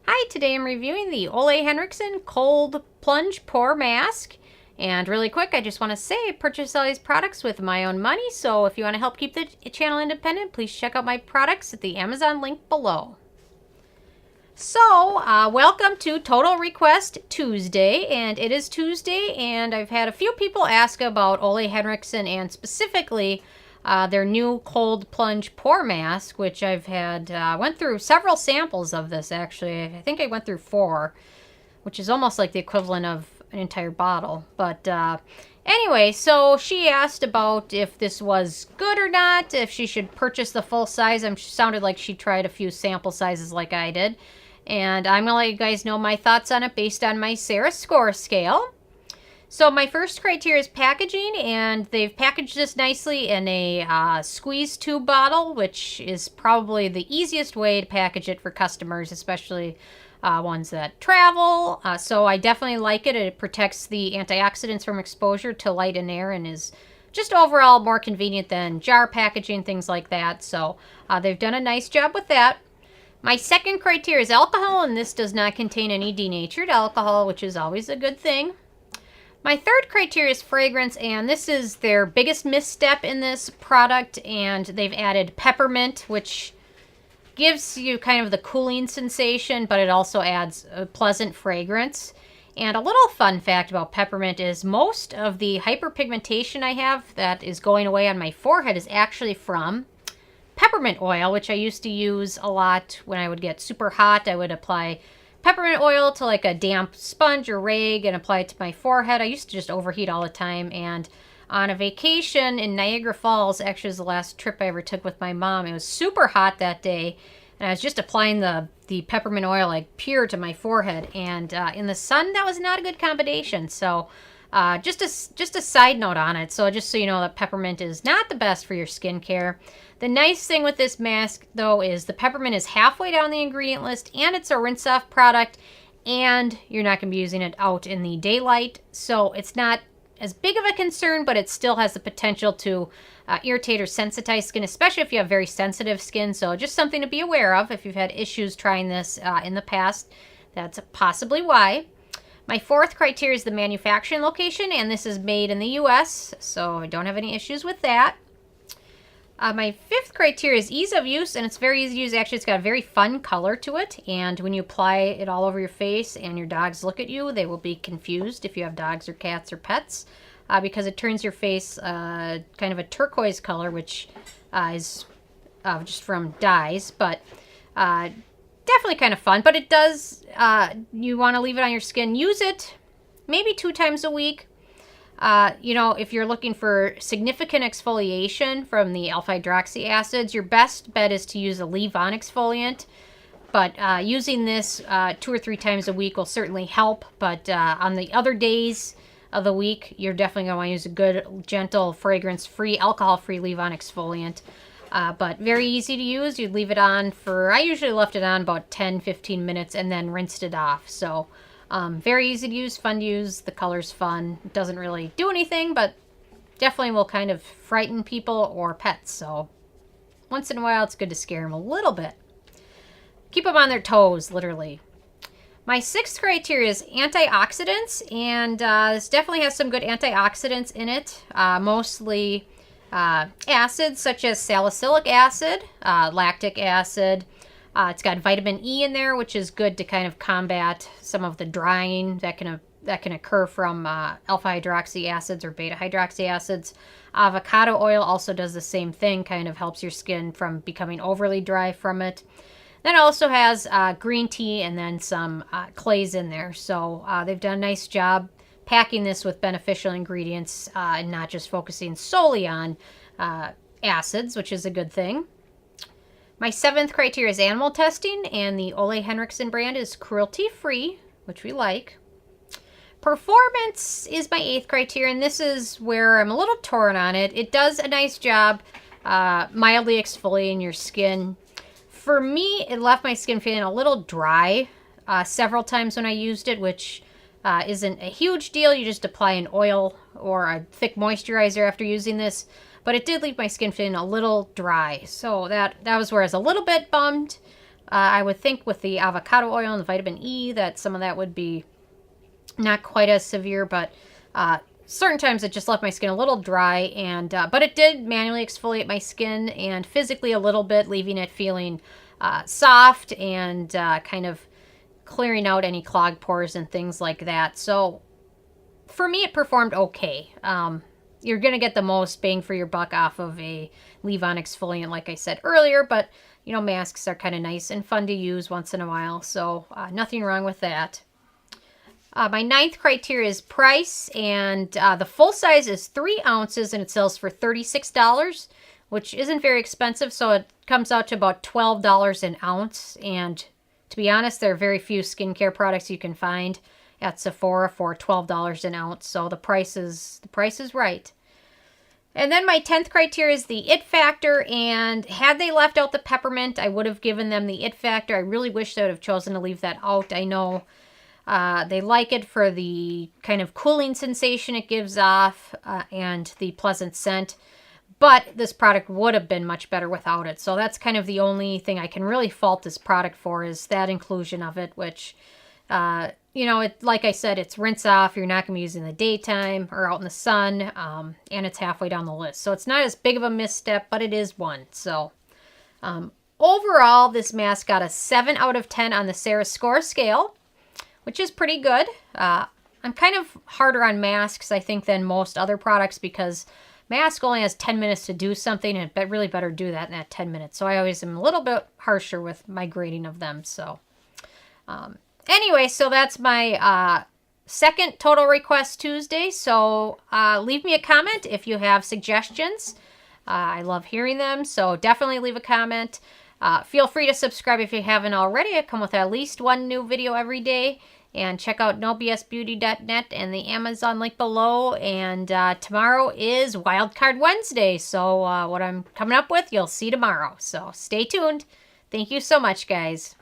Hi, today I'm reviewing the Ole Henriksen Cold Plunge Pore Mask. And really quick, I just want to say I purchased all these products with my own money, so if you want to help keep the channel independent, please check out my products at the Amazon link below. So, welcome to Total Request Tuesday, and it is Tuesday, and I've had a few people ask about Ole Henriksen and specifically their new Cold Plunge Pore Mask, which I've had, went through several samples of this actually. I think I went through 4, which is almost like the equivalent of an entire bottle. But anyway, so she asked about if this was good or not, if she should purchase the full size. Sounded like she tried a few sample sizes like I did. And I'm going to let you guys know my thoughts on it based on my Sarah score scale. So my first criteria is packaging, and they've packaged this nicely in a squeeze tube bottle, which is probably the easiest way to package it for customers, especially ones that travel. So I definitely like it. It protects the antioxidants from exposure to light and air and is just overall more convenient than jar packaging, things like that. So they've done a nice job with that. My second criteria is alcohol, and this does not contain any denatured alcohol, which is always a good thing. My third criteria is fragrance, and this is their biggest misstep in this product, and they've added peppermint, which gives you kind of the cooling sensation, but it also adds a pleasant fragrance. And a little fun fact about peppermint is most of the hyperpigmentation I have that is going away on my forehead is actually from peppermint oil, which I used to use a lot when I would get super hot. I would apply peppermint oil to like a damp sponge or rag and apply it to my forehead. I used to just overheat all the time. And on a vacation in Niagara Falls, actually was the last trip I ever took with my mom. It was super hot that day, and I was just applying the peppermint oil like pure to my forehead. And in the sun, that was not a good combination. So just a side note on it. So just so you know that peppermint is not the best for your skincare. The nice thing with this mask, though, is the peppermint is halfway down the ingredient list, and it's a rinse-off product, and you're not going to be using it out in the daylight. So it's not as big of a concern, but it still has the potential to irritate or sensitize skin, especially if you have very sensitive skin. So just something to be aware of if you've had issues trying this in the past. That's possibly why. My fourth criteria is the manufacturing location, and this is made in the U.S., so I don't have any issues with that. My fifth criteria is ease of use, and it's very easy to use. Actually, it's got a very fun color to it, and when you apply it all over your face and your dogs look at you, they will be confused if you have dogs or cats or pets, because it turns your face kind of a turquoise color, which is just from dyes, but definitely kind of fun. But it does, you want to leave it on your skin. Use it maybe 2 times a week. If you're looking for significant exfoliation from the alpha-hydroxy acids, your best bet is to use a leave-on exfoliant. But using this 2 or 3 times a week will certainly help. But on the other days of the week, you're definitely going to want to use a good, gentle, fragrance-free, alcohol-free leave-on exfoliant. But very easy to use. You'd leave it on I usually left it on about 10-15 minutes and then rinsed it off. So very easy to use, fun to use. The color's fun. It doesn't really do anything, but definitely will kind of frighten people or pets. So once in a while, it's good to scare them a little bit. Keep them on their toes, literally. My sixth criteria is antioxidants, and this definitely has some good antioxidants in it, mostly acids such as salicylic acid, lactic acid. It's got vitamin E in there, which is good to kind of combat some of the drying that can occur from alpha-hydroxy acids or beta-hydroxy acids. Avocado oil also does the same thing, kind of helps your skin from becoming overly dry from it. Then it also has green tea and then some clays in there. So they've done a nice job packing this with beneficial ingredients and not just focusing solely on acids, which is a good thing. My seventh criteria is animal testing, and the Ole Henriksen brand is cruelty-free, which we like. Performance is my eighth criteria, and this is where I'm a little torn on it. It does a nice job mildly exfoliating your skin. For me, it left my skin feeling a little dry several times when I used it, which isn't a huge deal. You just apply an oil or a thick moisturizer after using this. But it did leave my skin feeling a little dry. So that was where I was a little bit bummed. I would think with the avocado oil and the vitamin E that some of that would be not quite as severe, but certain times it just left my skin a little dry, and but it did manually exfoliate my skin and physically a little bit, leaving it feeling soft and kind of clearing out any clogged pores and things like that. So for me, it performed okay. You're going to get the most bang for your buck off of a leave-on exfoliant, like I said earlier, but, you know, masks are kind of nice and fun to use once in a while, so nothing wrong with that. My 9th criteria is price, and the full size is 3 ounces, and it sells for $36, which isn't very expensive, so it comes out to about $12 an ounce, and to be honest, there are very few skincare products you can find at Sephora for $12 an ounce, so the price is right. And then my 10th criteria is the it factor, and had they left out the peppermint, I would have given them the it factor. I really wish they would have chosen to leave that out. I know they like it for the kind of cooling sensation it gives off and the pleasant scent, but this product would have been much better without it. So that's kind of the only thing I can really fault this product for, is that inclusion of it, which you know, like I said, it's rinse off. You're not going to be using in the daytime or out in the sun, and it's halfway down the list. So it's not as big of a misstep, but it is one. So overall, this mask got a 7 out of 10 on the Sarah Score scale, which is pretty good. I'm kind of harder on masks, I think, than most other products, because mask only has 10 minutes to do something, and it really better do that in that 10 minutes. So I always am a little bit harsher with my grading of them. So anyway, so that's my second Total Request Tuesday. So leave me a comment if you have suggestions. I love hearing them, so definitely leave a comment. Feel free to subscribe if you haven't already. I come with at least one new video every day. And check out nobsbeauty.net and the Amazon link below. And tomorrow is Wildcard Wednesday. So what I'm coming up with, you'll see tomorrow. So stay tuned. Thank you so much, guys.